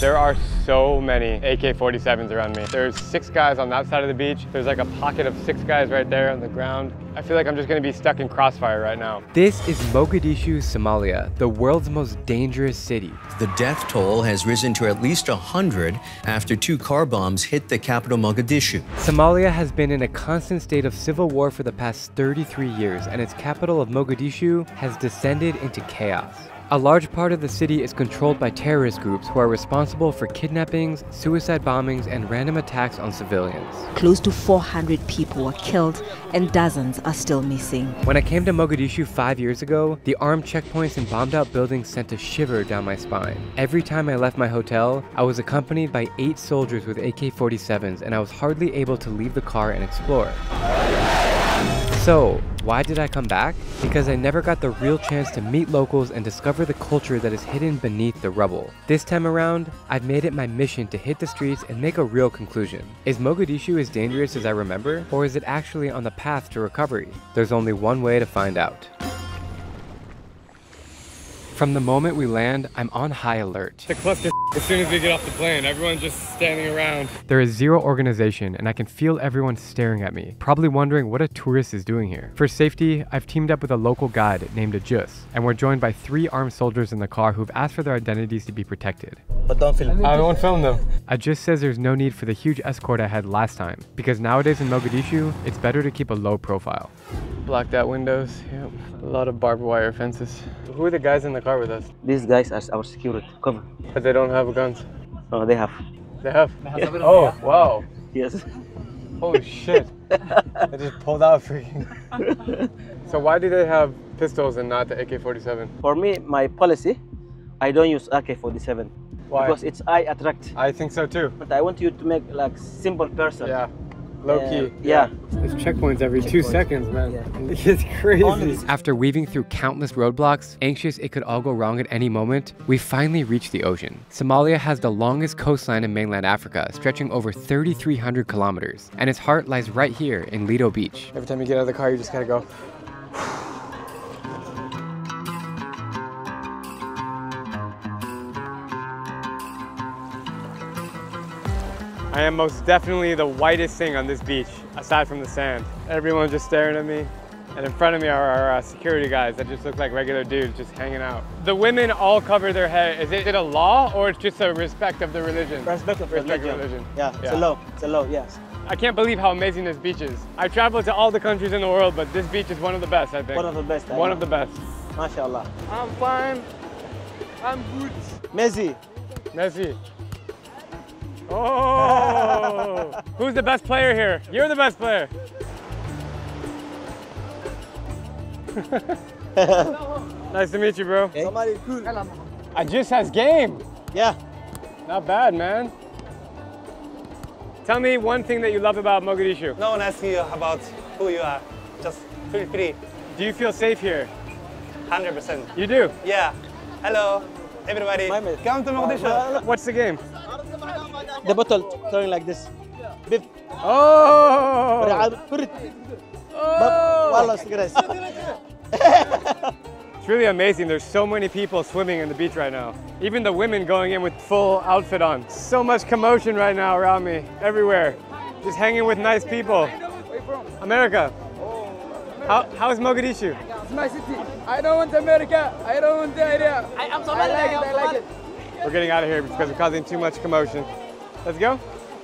There are so many AK-47s around me. There's 6 guys on that side of the beach. There's like a pocket of 6 guys right there on the ground. I feel like I'm just gonna be stuck in crossfire right now. This is Mogadishu, Somalia, the world's most dangerous city. The death toll has risen to at least 100 after 2 car bombs hit the capital Mogadishu. Somalia has been in a constant state of civil war for the past 33 years, and its capital of Mogadishu has descended into chaos. A large part of the city is controlled by terrorist groups who are responsible for kidnappings, suicide bombings, and random attacks on civilians. Close to 400 people were killed and dozens are still missing. When I came to Mogadishu 5 years ago, the armed checkpoints and bombed out buildings sent a shiver down my spine. Every time I left my hotel, I was accompanied by 8 soldiers with AK-47s, and I was hardly able to leave the car and explore. So, why did I come back? Because I never got the real chance to meet locals and discover the culture that is hidden beneath the rubble. This time around, I've made it my mission to hit the streets and make a real conclusion. Is Mogadishu as dangerous as I remember, or is it actually on the path to recovery? There's only one way to find out. From the moment we land, I'm on high alert. The cluster as soon as we get off the plane, everyone's just standing around. There is zero organization, and I can feel everyone staring at me, probably wondering what a tourist is doing here. For safety, I've teamed up with a local guide named Ajus, and we're joined by 3 armed soldiers in the car who've asked for their identities to be protected. But don't film. I won't film them. Ajus says there's no need for the huge escort I had last time, because nowadays in Mogadishu, it's better to keep a low profile. Blacked out windows, yep. A lot of barbed wire fences. Who are the guys in the car with us? These guys are our security cover. But they don't have guns. Oh, they have. They have? Yeah. Oh, wow. Yes. Holy shit. They just pulled out freaking. So why do they have pistols and not the AK-47? For me, my policy, I don't use AK-47. Why? Because it's eye attract. I think so too. But I want you to make like simple person. Yeah. Low key. Yeah. There's checkpoints every 2 seconds, man. Yeah. It's crazy. After weaving through countless roadblocks, anxious it could all go wrong at any moment, we finally reached the ocean. Somalia has the longest coastline in mainland Africa, stretching over 3,300 kilometers, and its heart lies right here in Lido Beach. Every time you get out of the car, you just gotta go. I am most definitely the whitest thing on this beach, aside from the sand. Everyone's just staring at me. And in front of me are our security guys that just look like regular dudes just hanging out. The women all cover their head. Is it a law or it's just a respect of the religion? Respect of religion. Yeah, it's a law. It's a law, yes. I can't believe how amazing this beach is. I've traveled to all the countries in the world, but this beach is one of the best, I think. One of the best. One of the best. MashaAllah. I'm fine. I'm good. Messi. Messi. Oh! Who's the best player here? You're the best player. Nice to meet you, bro. Okay. Ajus has game. Yeah. Not bad, man. Tell me one thing that you love about Mogadishu. No one asks you about who you are. Just feel free. Do you feel safe here? 100%. You do? Yeah. Hello, everybody. Come to Mogadishu. What's the game? The bottle turning like this. Beep. Oh! It's really amazing. There's so many people swimming in the beach right now. Even the women going in with full outfit on. So much commotion right now around me, everywhere. Just hanging with nice people. America. How's Mogadishu? It's my city. I don't want America. I don't want the area. I'm Somali. I like it. We're getting out of here because we're causing too much commotion. Let's go.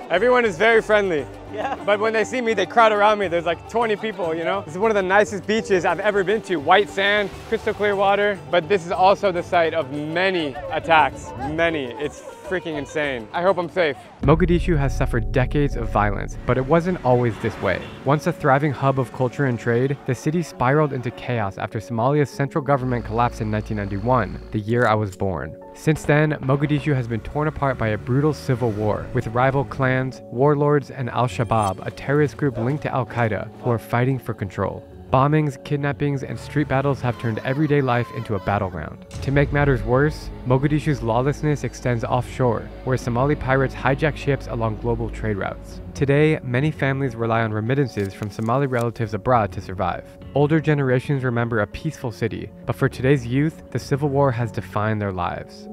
Everyone is very friendly. Yeah. But when they see me, they crowd around me. There's like 20 people, you know? This is one of the nicest beaches I've ever been to. White sand, crystal clear water. But this is also the site of many attacks. Many. It's freaking insane. I hope I'm safe. Mogadishu has suffered decades of violence, but it wasn't always this way. Once a thriving hub of culture and trade, the city spiraled into chaos after Somalia's central government collapsed in 1991, the year I was born. Since then, Mogadishu has been torn apart by a brutal civil war, with rival clans, warlords, and Al-Shabaab, a terrorist group linked to Al-Qaeda, who are fighting for control. Bombings, kidnappings, and street battles have turned everyday life into a battleground. To make matters worse, Mogadishu's lawlessness extends offshore, where Somali pirates hijack ships along global trade routes. Today, many families rely on remittances from Somali relatives abroad to survive. Older generations remember a peaceful city, but for today's youth, the civil war has defined their lives.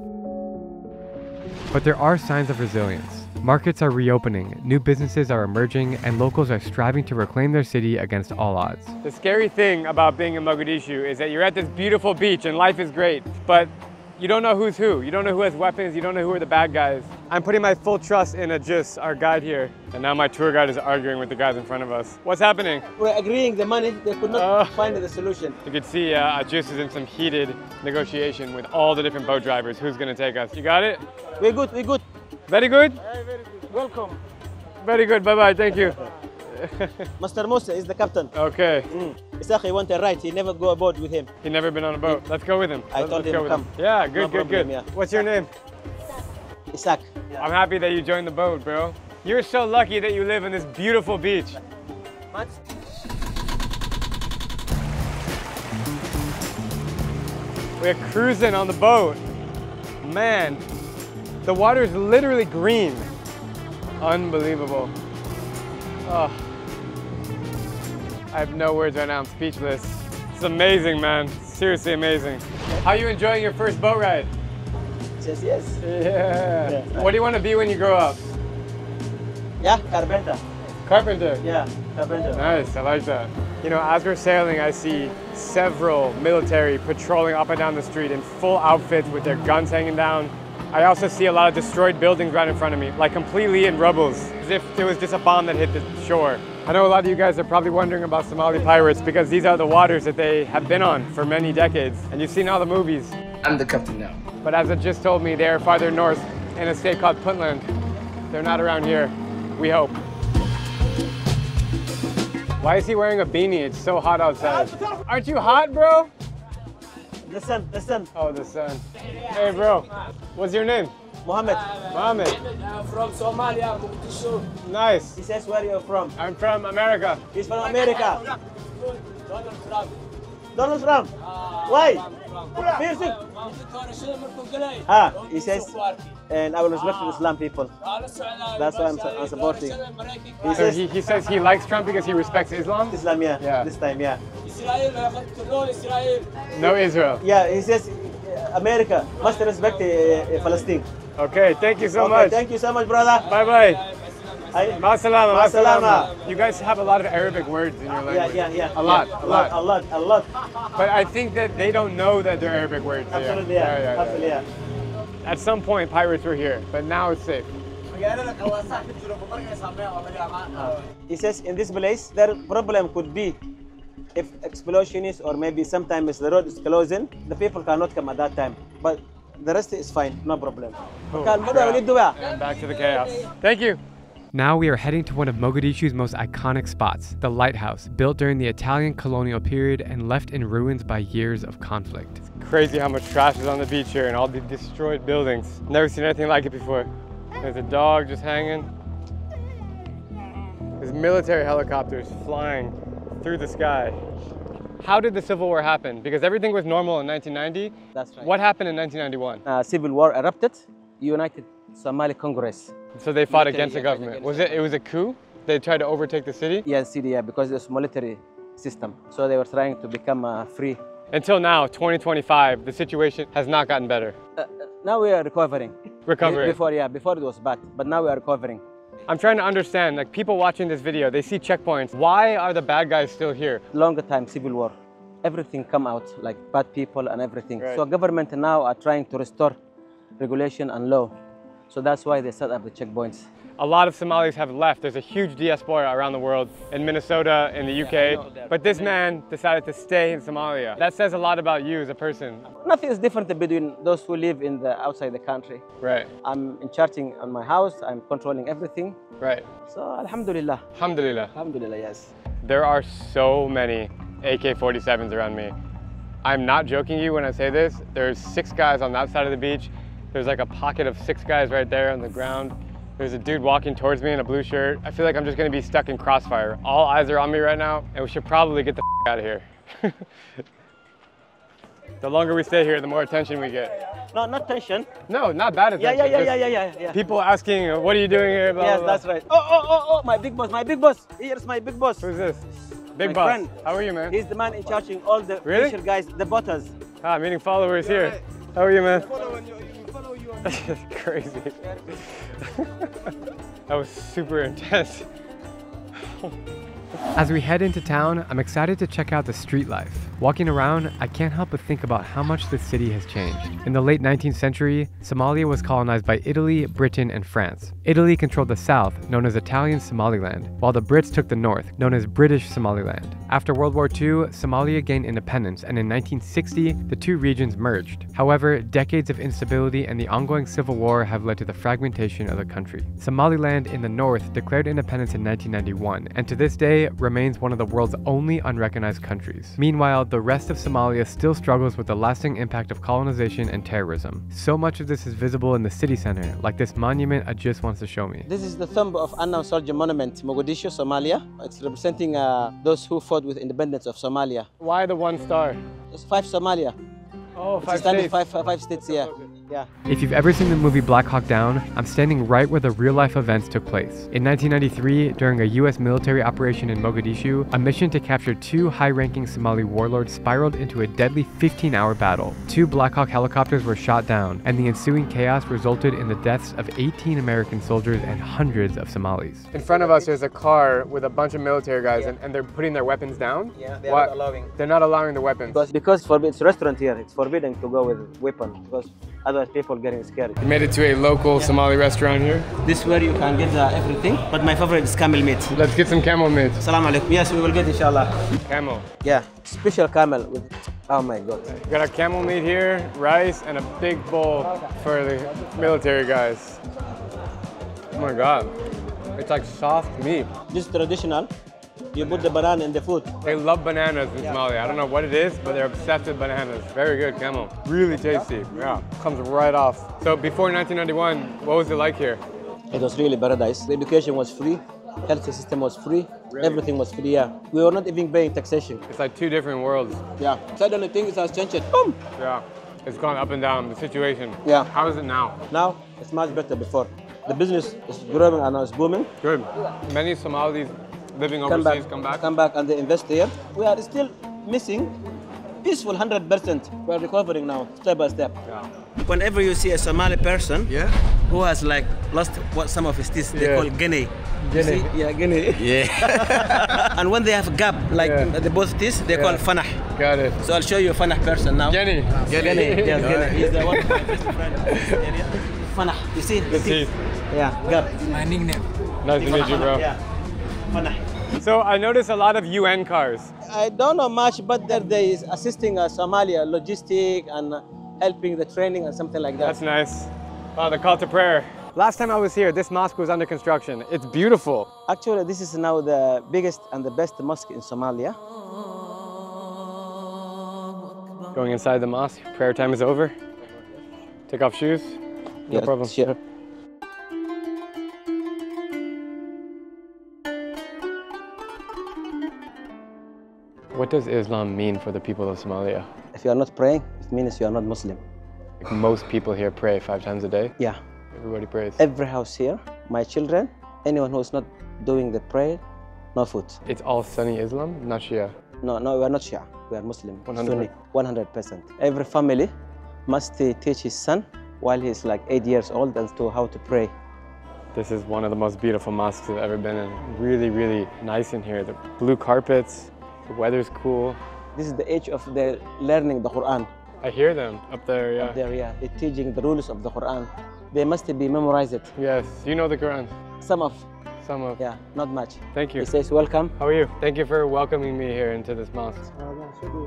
But there are signs of resilience. Markets are reopening, new businesses are emerging, and locals are striving to reclaim their city against all odds. The scary thing about being in Mogadishu is that you're at this beautiful beach and life is great, but you don't know who's who. You don't know who has weapons. You don't know who are the bad guys. I'm putting my full trust in Ajus, our guide here. And now my tour guide is arguing with the guys in front of us. What's happening? We're agreeing the money. They could not find the solution. You can see Ajus is in some heated negotiation with all the different boat drivers. Who's going to take us? You got it? We're good, we're good. Very good? Very good. Welcome. Very good. Bye-bye. Thank you. Master Musa is the captain. Okay. Isaac wants a ride. He never go aboard with him. He never been on a boat. Let's go with him. I told him come. Yeah, good, No good, problem, good. yeah. What's your name? Isaac. I'm happy that you joined the boat, bro. You're so lucky that you live on this beautiful beach. We're cruising on the boat. Man, the water is literally green. Unbelievable. Oh, I have no words right now, I'm speechless. It's amazing, man, seriously amazing. How are you enjoying your first boat ride? Yes, yes. Yeah. What do you want to be when you grow up? Yeah, carpenter. Carpenter? Yeah, carpenter. Nice, I like that. You know, as we're sailing, I see several military patrolling up and down the street in full outfits with their guns hanging down. I also see a lot of destroyed buildings right in front of me, like completely in rubbles, as if there was just a bomb that hit the shore. I know a lot of you guys are probably wondering about Somali pirates because these are the waters that they have been on for many decades, and you've seen all the movies. I'm the captain now. But as it just told me, they are farther north in a state called Puntland. They're not around here, we hope. Why is he wearing a beanie? It's so hot outside. Aren't you hot, bro? The sun, the sun. Oh, the sun. Hey, bro. What's your name? Mohammed. Mohammed. From Somalia, Mogadishu. Nice. He says where you're from. I'm from America. He's from America. Donald Trump. Donald Trump. Why? He says, and I will respect the Islam people. That's why I'm supporting. He says he likes Trump because he respects Islam? Islam, yeah. This time, yeah. No Israel. Yeah, he says America must respect Palestine. Okay, thank you so much. Thank you so much, brother. Bye-bye. Ma salama, ma salama. salama. You guys have a lot of Arabic words in your language. Yeah. A lot. A lot. But I think that they don't know that they're Arabic words. Absolutely, yeah. Absolutely, yeah. At some point, pirates were here, but now it's safe. He says in this place, their problem could be if explosion is, or maybe sometimes the road is closing, the people cannot come at that time. But the rest is fine, no problem. Cool. And back to the chaos. Thank you. Now we are heading to one of Mogadishu's most iconic spots, the lighthouse, built during the Italian colonial period and left in ruins by years of conflict. It's crazy how much trash is on the beach here and all the destroyed buildings. Never seen anything like it before. There's a dog just hanging. There's military helicopters flying through the sky. How did the Civil War happen? Because everything was normal in 1990. That's right. What happened in 1991? Civil War erupted, United Somali Congress. So they fought against the government. It was a coup? They tried to overtake the city? Yes, yeah, because it's military system. So they were trying to become free. Until now, 2025, the situation has not gotten better. Now we are recovering. Recovering? Before it was bad, but now we are recovering. I'm trying to understand, like people watching this video, they see checkpoints. Why are the bad guys still here? Longer time, Civil War. Everything come out, like bad people and everything. Right. So government now are trying to restore regulation and law. So that's why they set up the checkpoints. A lot of Somalis have left. There's a huge diaspora around the world, in Minnesota, in the UK. But this man decided to stay in Somalia. That says a lot about you as a person. Nothing is different between those who live in the outside the country. Right. I'm in charging on my house. I'm controlling everything. Right. So Alhamdulillah. Alhamdulillah. Alhamdulillah, yes. There are so many AK-47s around me. I'm not joking you when I say this. There's 6 guys on that side of the beach. There's like a pocket of 6 guys right there on the ground. There's a dude walking towards me in a blue shirt. I feel like I'm just gonna be stuck in crossfire. All eyes are on me right now, and we should probably get the out of here. The longer we stay here, the more attention we get. No, not tension. No, not bad attention. Yeah. People asking, what are you doing here? Blah, Yes, blah, blah. that's right. Oh, my big boss. Here's my big boss. Who's this? Big My boss. friend. How are you, man? He's the man in charging all the Really? fisher guys, the botters. Meeting followers here. How are you, man? It's crazy. That was super intense. As we head into town, I'm excited to check out the street life. Walking around, I can't help but think about how much the city has changed. In the late 19th century, Somalia was colonized by Italy, Britain, and France. Italy controlled the south, known as Italian Somaliland, while the Brits took the north, known as British Somaliland. After World War II, Somalia gained independence, and in 1960, the two regions merged. However, decades of instability and the ongoing civil war have led to the fragmentation of the country. Somaliland in the north declared independence in 1991, and to this day remains one of the world's only unrecognized countries. Meanwhile, the rest of Somalia still struggles with the lasting impact of colonization and terrorism. So much of this is visible in the city center, like this monument Ajis wants to show me. This is the tomb of unknown soldier monument, Mogadishu, Somalia. It's representing those who fought with independence of Somalia. Why the one star? It's 5 Somalia. Oh, five states. Five states, yeah. Yeah. If you've ever seen the movie Black Hawk Down, I'm standing right where the real-life events took place. In 1993, during a US military operation in Mogadishu, a mission to capture 2 high-ranking Somali warlords spiraled into a deadly 15-hour battle. 2 Black Hawk helicopters were shot down, and the ensuing chaos resulted in the deaths of 18 American soldiers and hundreds of Somalis. In front of us, there's a car with a bunch of military guys, and they're putting their weapons down? Yeah, they're not allowing. They're not allowing the weapons? Because it's a restaurant here. It's forbidden to go with weapons, because otherwise people getting scared. You made it to a local Somali restaurant here? This is where you can get everything, but my favorite is camel meat. Let's get some camel meat. Assalamu alaikum. Yes, we will get inshallah. Camel. Yeah, special camel with, oh my God. We got a camel meat here, rice, and a big bowl for the military guys. Oh my God, it's like soft meat. This is traditional. You put the banana in the food. They love bananas in Somalia. I don't know what it is, but they're obsessed with bananas. Very good camel. Really tasty. Yeah, comes right off. So before 1991, what was it like here? It was really paradise. The education was free, health system was free, Really? Everything was free, yeah. We were not even paying taxation. It's like 2 different worlds. Yeah. Suddenly things has changed. Boom! Yeah, it's gone up and down, the situation. Yeah. How is it now? Now, it's much better before. The business is growing and it's booming. Good. Many Somalis living overseas come back and they invest here. We are still missing peaceful 100%. We are recovering now, step by step. Yeah. Whenever you see a Somali person who has like lost some of his teeth, they call Guinea. Guinea. Yeah, Guinea. Yeah. And when they have a gap, like the both teeth, they call Fanah. Got it. So I'll show you a Fanah person now. Guinea. Guinea. Yes, Guinea. He's the one of my best friends in this area. Fanah. You see the teeth? Yeah, gap. My nickname. Nice to meet you, bro. Yeah. Fanah. So I noticed a lot of UN cars. I don't know much, but there is assisting Somalia, logistic and helping the training and something like that. That's nice. Wow, the call to prayer. Last time I was here, this mosque was under construction. It's beautiful. Actually, this is now the biggest and the best mosque in Somalia. Going inside the mosque, prayer time is over. Take off shoes. No problem. Sure. What does Islam mean for the people of Somalia? If you are not praying, it means you are not Muslim. Like most people here pray 5 times a day? Yeah. Everybody prays? Every house here, my children, anyone who is not doing the prayer, no food. It's all Sunni Islam, not Shia? No, we are not Shia. We are Muslim. 100%. Sunni, 100%. Every family must teach his son while he's like 8 years old as to how to pray. This is one of the most beautiful mosques I've ever been in. Really, really nice in here. The blue carpets, the weather's cool. This is the age of the learning the Quran. I hear them up there, yeah. Up there, yeah. They're teaching the rules of the Quran. They must be memorized. Yes. Do you know the Quran? Some of. Yeah, not much. Thank you. He says welcome. How are you? Thank you for welcoming me here into this mosque.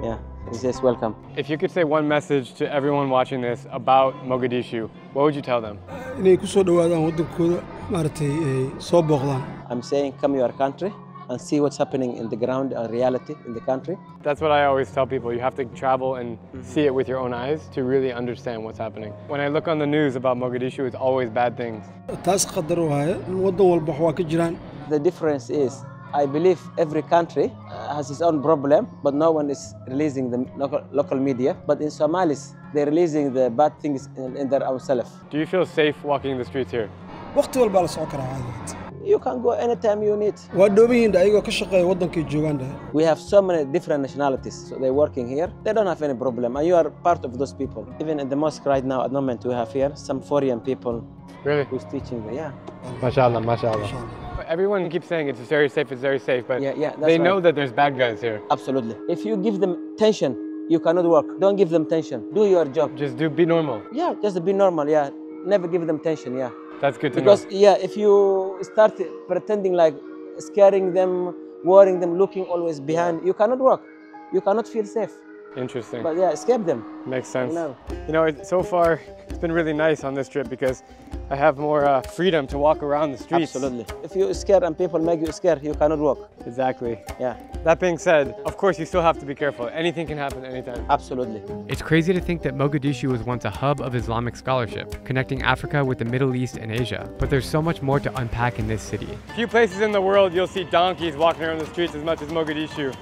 Yeah, he says welcome. If you could say one message to everyone watching this about Mogadishu, what would you tell them? I'm saying come to your country and see what's happening in the ground, reality in the country. That's what I always tell people. You have to travel and see it with your own eyes to really understand what's happening. When I look on the news about Mogadishu, it's always bad things. The difference is, I believe every country has its own problem, but no one is releasing the local media. But in Somalis, they're releasing the bad things in their own self. Do you feel safe walking the streets here? You can go anytime you need. waa dhooban yihiin ayagoo ka shaqeeya waddankay joogaan dhahay. We have so many different nationalities, so they're working here. They don't have any problem, and you are part of those people. Even in the mosque right now, at the moment, we have here some foreign people Really? who's teaching there. Yeah. Mashallah, mashallah. Everyone keeps saying it's very safe, but Yeah, that's they know right. that there's bad guys here. Absolutely. If you give them tension, you cannot work. Don't give them tension. Do your job. Just be normal. Yeah, just be normal. Yeah. Never give them tension. Yeah. That's good to Because know. yeah, if you start pretending like scaring them, worrying them, looking always behind, you cannot work. You cannot feel safe. Interesting. But yeah, escape them. Makes sense. No. You know, so far it's been really nice on this trip because I have more freedom to walk around the streets. Absolutely. If you scare and people make you scared, you cannot walk. Exactly. Yeah. That being said, of course you still have to be careful. Anything can happen anytime. Absolutely. It's crazy to think that Mogadishu was once a hub of Islamic scholarship, connecting Africa with the Middle East and Asia. But there's so much more to unpack in this city. Few places in the world you'll see donkeys walking around the streets as much as Mogadishu.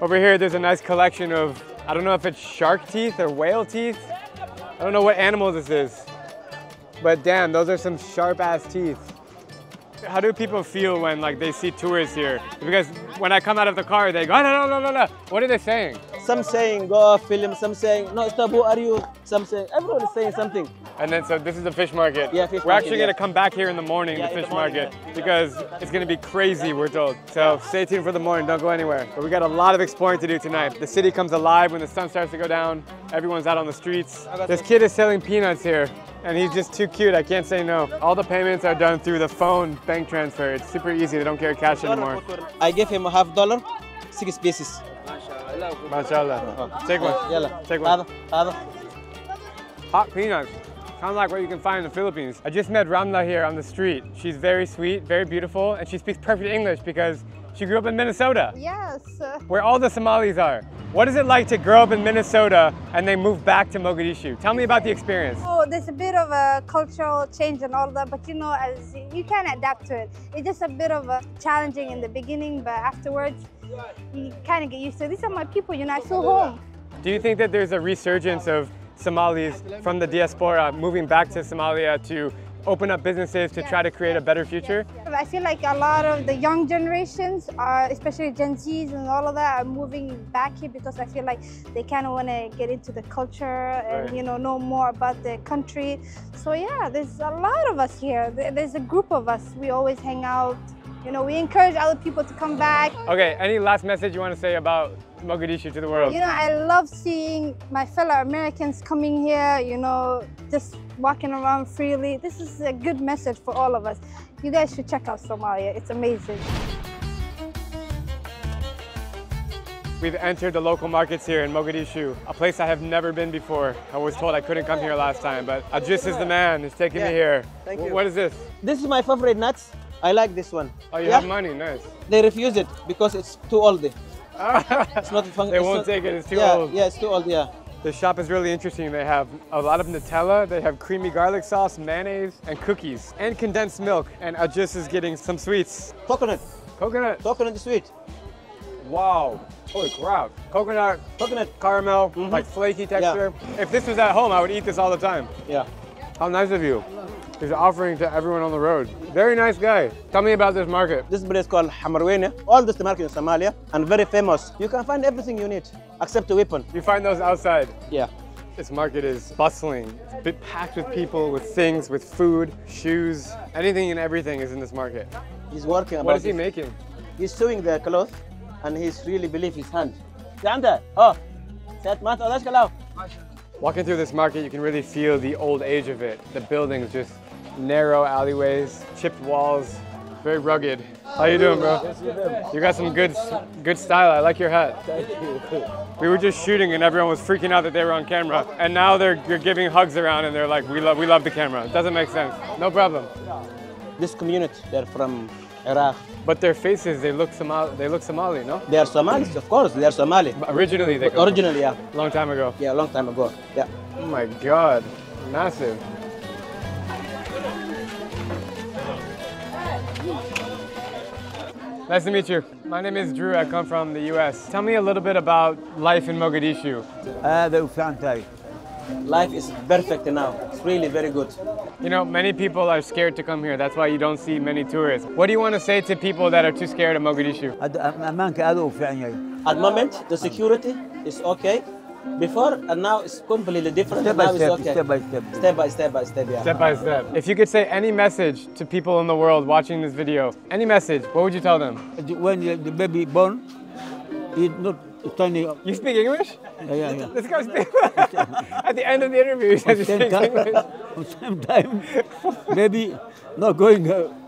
Over here there's a nice collection of, I don't know if it's shark teeth or whale teeth. I don't know what animal this is. But damn, those are some sharp ass teeth. How do people feel when like they see tourists here? Because when I come out of the car, they go, oh, no. What are they saying? Some saying go film, some saying no stop, who are you? Some saying everyone is saying something. And then so this is the fish market. Yeah, fish We're market, actually yeah. gonna come back here in the morning, Yeah, the in the fish morning, market, yeah. because it's gonna be crazy, we're told. So stay tuned for the morning, don't go anywhere. But we got a lot of exploring to do tonight. The city comes alive when the sun starts to go down. Everyone's out on the streets. This kid is selling peanuts here, and he's just too cute, I can't say no. All the payments are done through the phone bank transfer. It's super easy, they don't carry cash anymore. I gave him $50, 6 pieces. Mashallah. Take one. Yalla. Take one. هذا. Hot peanuts. Kind of like what you can find in the Philippines. I just met Ramla here on the street. She's very sweet, very beautiful, and she speaks perfect English because she grew up in Minnesota. Yes. Where all the Somalis are. What is it like to grow up in Minnesota and then move back to Mogadishu? Tell me about the experience. Oh, there's a bit of a cultural change and all that, but you know, as you can adapt to it. It's just a bit of a challenging in the beginning, but afterwards, you kind of get used to it. These are my people, you know, I feel home. Do you think that there's a resurgence of Somalis from the diaspora moving back to Somalia to open up businesses to try to create a better future? I feel like a lot of the young generations, especially Gen Zs and all of that, are moving back here because I feel like they kind of want to get into the culture and, Right. you know more about the country. So yeah, there's a lot of us here. There's a group of us. We always hang out. You know, we encourage other people to come back. Okay, any last message you want to say about Mogadishu to the world? You know, I love seeing my fellow Americans coming here, you know, just walking around freely. This is a good message for all of us. You guys should check out Somalia. It's amazing. We've entered the local markets here in Mogadishu, a place I have never been before. I was told I couldn't come here last time, but Ajis is the man. He's taking me here. Thank you. What is this? This is my favorite nuts. I like this one. Oh, you have money, nice. They refuse it because it's too old. It's not fun. They won't take it, it's too yeah, old. Yeah, it's too old, yeah. The shop is really interesting. They have a lot of Nutella, they have creamy garlic sauce, mayonnaise, and cookies, and condensed milk. And Ajis is getting some sweets. Coconut. Coconut. Coconut sweet. Wow. Holy crap. Coconut, caramel, like flaky texture. If this was at home, I would eat this all the time. Yeah. How nice of you. He's offering to everyone on the road. Very nice guy. Tell me about this market. This place called Hamarwene. All this market in Somalia and very famous. You can find everything you need except a weapon. You find those outside. Yeah. This market is bustling. It's a bit packed with people, with things, with food, shoes. Anything and everything is in this market. He's working about What is he this. making? He's sewing the cloth and he's really believe his hand. Oh, Walking through this market, you can really feel the old age of it. The buildings, just narrow alleyways, chipped walls, very rugged. How you doing, bro? You got some good style. I like your hat. Thank you. We were just shooting and everyone was freaking out that they were on camera. And now you're giving hugs around and they're like, we love the camera. It doesn't make sense. No problem. This community, they're from Iraq. But their faces, they look Somali, no? They are Somalis, of course, they are Somali. But originally they come Originally, yeah. Long time ago. Yeah, a long time ago, yeah. Oh my God, massive. Nice to meet you. My name is Drew, I come from the US. Tell me a little bit about life in Mogadishu. هذا وفان تاي Life is perfect now. It's really very good. You know, many people are scared to come here. That's why you don't see many tourists. What do you want to say to people that are too scared of Mogadishu? At the moment, the security is okay. Before and now it's completely different. Step by now step, it's okay. step by step. Step by step by step, yeah. Step by step. If you could say any message to people in the world watching this video, any message, what would you tell them? When the baby born, he's not standing up. You speak English? Yeah. This guy speaks. At the end of the interview, he says he speaks English. At the same time, baby not going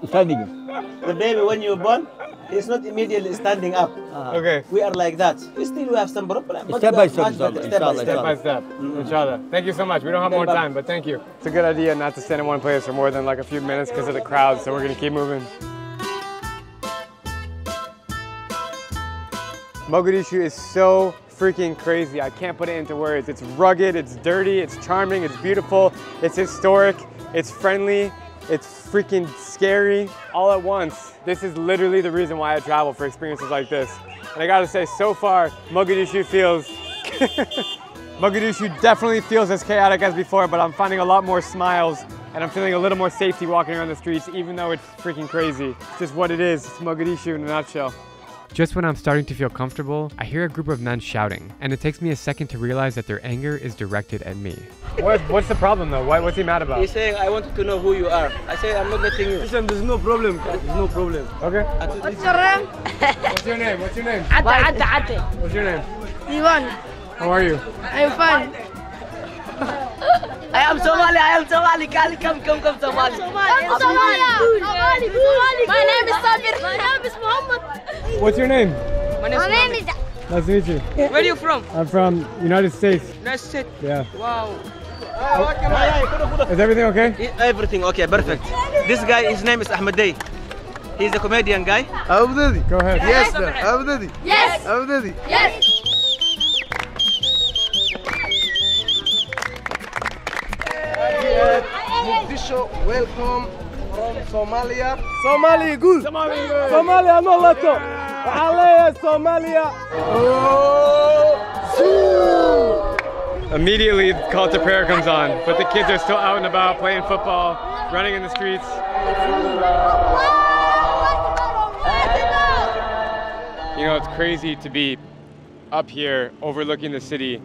standing. The baby, when you're born, he's not immediately standing up. Okay. We are like that. Still, we have some problem. Step by step, Step by step. Inshallah. Thank you so much. We don't have more time, but thank you. It's a good idea not to stand in one place for more than like a few minutes because of the crowd, so we're going to keep moving. Mogadishu is so freaking crazy. I can't put it into words. It's rugged, it's dirty, it's charming, it's beautiful, it's historic, it's friendly, it's freaking scary all at once. This is literally the reason why I travel, for experiences like this. And I gotta say, so far, Mogadishu feels, Mogadishu definitely feels as chaotic as before, but I'm finding a lot more smiles and I'm feeling a little more safety walking around the streets, even though it's freaking crazy. It's just what it is. It's Mogadishu in a nutshell. Just when I'm starting to feel comfortable, I hear a group of men shouting, and it takes me a second to realize that their anger is directed at me. What's the problem though? What's he mad about? He's saying, I wanted to know who you are. I say, I'm not letting you. Listen, there's no problem. There's no problem. Okay. What's your name? What's your name? What's your name? Ate. What's your name? Ivan. How are you? I'm fine. I am Somali. Come, Somali. I'm Somali. My name is Sabir. My name is Muhammad. What's your name? My name is Nice to meet you. Where are you from? I'm from United States. United States. Yeah. Wow. Is everything okay? Everything okay, perfect. This guy, his name is Ahmed Day. He's a comedian guy. Go ahead. Yes. Yes. Yes. Mogadishu, welcome from Somalia. Somali good. Somalia no lato. Somalia. Immediately, the call to prayer comes on, but the kids are still out and about playing football, running in the streets. You know, it's crazy to be up here overlooking the city.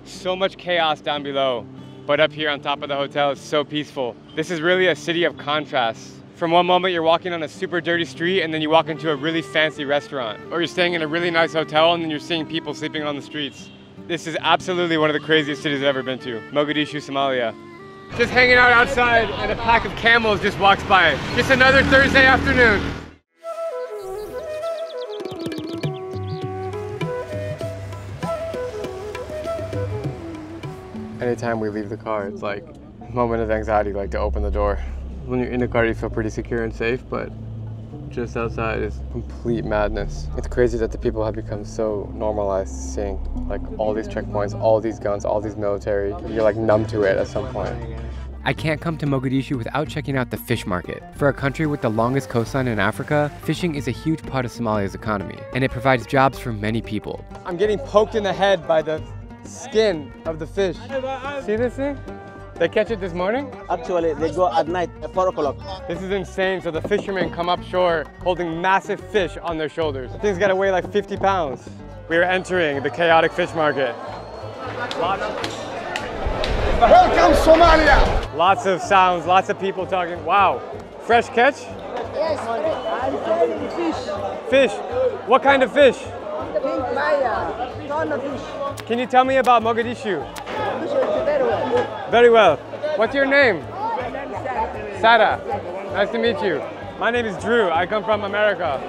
So much chaos down below, but up here on top of the hotel it's so peaceful. This is really a city of contrasts. From one moment you're walking on a super dirty street and then you walk into a really fancy restaurant. Or you're staying in a really nice hotel and then you're seeing people sleeping on the streets. This is absolutely one of the craziest cities I've ever been to. Mogadishu, Somalia. Just hanging out outside and a pack of camels just walks by. Just another Thursday afternoon. Anytime we leave the car, it's like a moment of anxiety, like to open the door. When you're in the car, you feel pretty secure and safe, but just outside is complete madness. It's crazy that the people have become so normalized seeing like all these checkpoints, all these guns, all these military. You're like numb to it at some point. I can't come to Mogadishu without checking out the fish market. For a country with the longest coastline in Africa, fishing is a huge part of Somalia's economy, and it provides jobs for many people. I'm getting poked in the head by the skin of the fish. See this thing? They catch it this morning? Actually, they go at night at 4 o'clock. This is insane. So the fishermen come up shore holding massive fish on their shoulders. The thing's gotta weigh like 50 pounds. We are entering the chaotic fish market. Welcome, Somalia. Lots of sounds, lots of people talking. Wow, fresh catch? Yes, fish. Fish? What kind of fish? Pink Maya, tuna fish. Can you tell me about Mogadishu? Very well. Very well. What's your name? Sarah. Nice to meet you. My name is Drew. I come from America.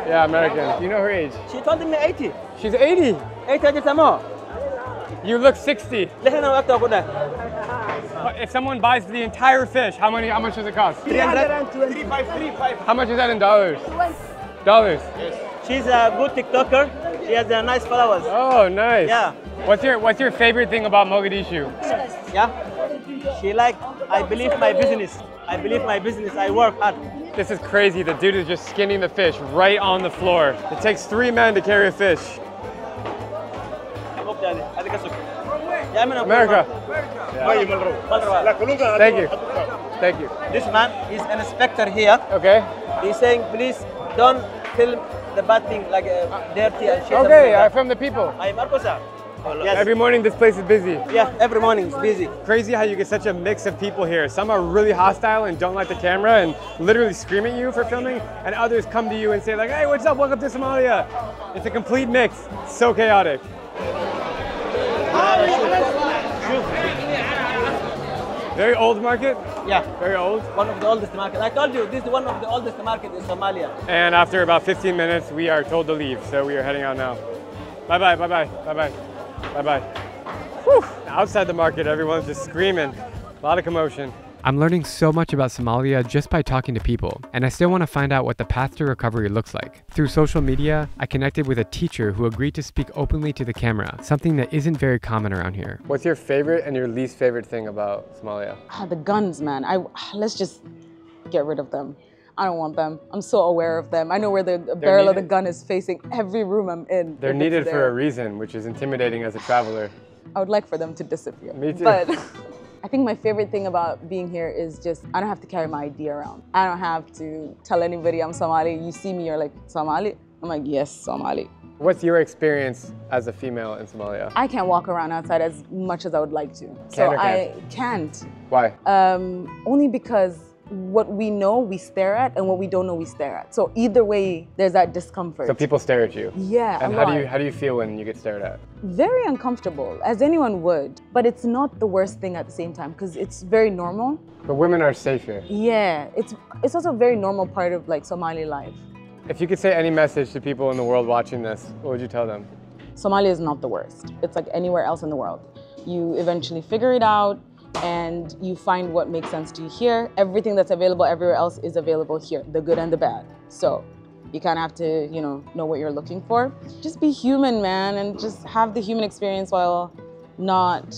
Yeah, American. You know her age? She told me 80. She's 80? 80 more. You look 60. If someone buys the entire fish, how much does it cost? 320. How much is that in dollars? Dollars? Yes. She's a good TikToker. She has nice followers. Oh, nice. Yeah. What's your favorite thing about Mogadishu? Yeah. She I believe my business. I believe my business. I work hard. This is crazy. The dude is just skinning the fish right on the floor. It takes 3 men to carry a fish. America. Thank you. Thank you. This man is an inspector here. Okay. He's saying, please don't film the bad thing like dirty and shit. Okay, I'm from the people. I'm Marcosa. Yes. Every morning this place is busy. Yeah, every morning it's busy. Crazy how you get such a mix of people here. Some are really hostile and don't like the camera and literally scream at you for filming, and others come to you and say like, hey, what's up, welcome to Somalia. It's a complete mix, so chaotic. Very old market? Yeah. Very old? One of the oldest markets. I told you, this is one of the oldest markets in Somalia. And after about 15 minutes, we are told to leave, so we are heading out now. Bye-bye, bye-bye, bye-bye, bye-bye. Outside the market, everyone's just screaming. A lot of commotion. I'm learning so much about Somalia just by talking to people, and I still want to find out what the path to recovery looks like. Through social media, I connected with a teacher who agreed to speak openly to the camera, something that isn't very common around here. What's your favorite and your least favorite thing about Somalia? The guns, man. Let's just get rid of them. I don't want them. I'm so aware of them. I know where the barrel of the gun is facing every room I'm in. They're needed for a reason, which is intimidating as a traveler. I would like for them to disappear. Me too. But I think my favorite thing about being here is just, I don't have to carry my ID around. I don't have to tell anybody I'm Somali. You see me, you're like, Somali? I'm like, yes, Somali. What's your experience as a female in Somalia? I can't walk around outside as much as I would like to. Can or can't? I can't. Why? Only because what we know, we stare at, and what we don't know, we stare at. So either way, there's that discomfort. So people stare at you? Yeah, and how do you feel when you get stared at? Very uncomfortable, as anyone would. But it's not the worst thing at the same time, because it's very normal. But women are safe here. Yeah, it's also a very normal part of like Somali life. If you could say any message to people in the world watching this, what would you tell them? Somalia is not the worst. It's like anywhere else in the world. You eventually figure it out, and you find what makes sense to you here. Everything that's available everywhere else is available here, the good and the bad. So you kind of have to, know what you're looking for. Just be human, man, and just have the human experience while not,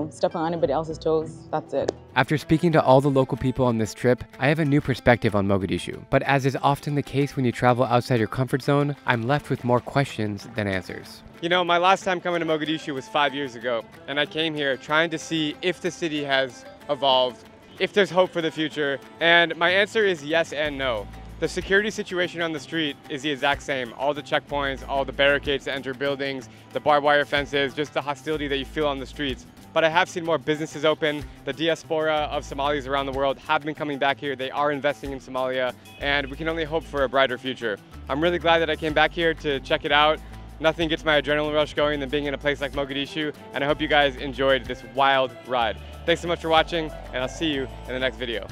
stepping on anybody else's toes. That's it. After speaking to all the local people on this trip, I have a new perspective on Mogadishu. But as is often the case when you travel outside your comfort zone, I'm left with more questions than answers. My last time coming to Mogadishu was 5 years ago, and I came here trying to see if the city has evolved, if there's hope for the future, and my answer is yes and no. The security situation on the street is the exact same. All the checkpoints, all the barricades to enter buildings, the barbed wire fences, just the hostility that you feel on the streets. But I have seen more businesses open. The diaspora of Somalis around the world have been coming back here. They are investing in Somalia, and we can only hope for a brighter future. I'm really glad that I came back here to check it out. Nothing gets my adrenaline rush going than being in a place like Mogadishu, and I hope you guys enjoyed this wild ride. Thanks so much for watching, and I'll see you in the next video.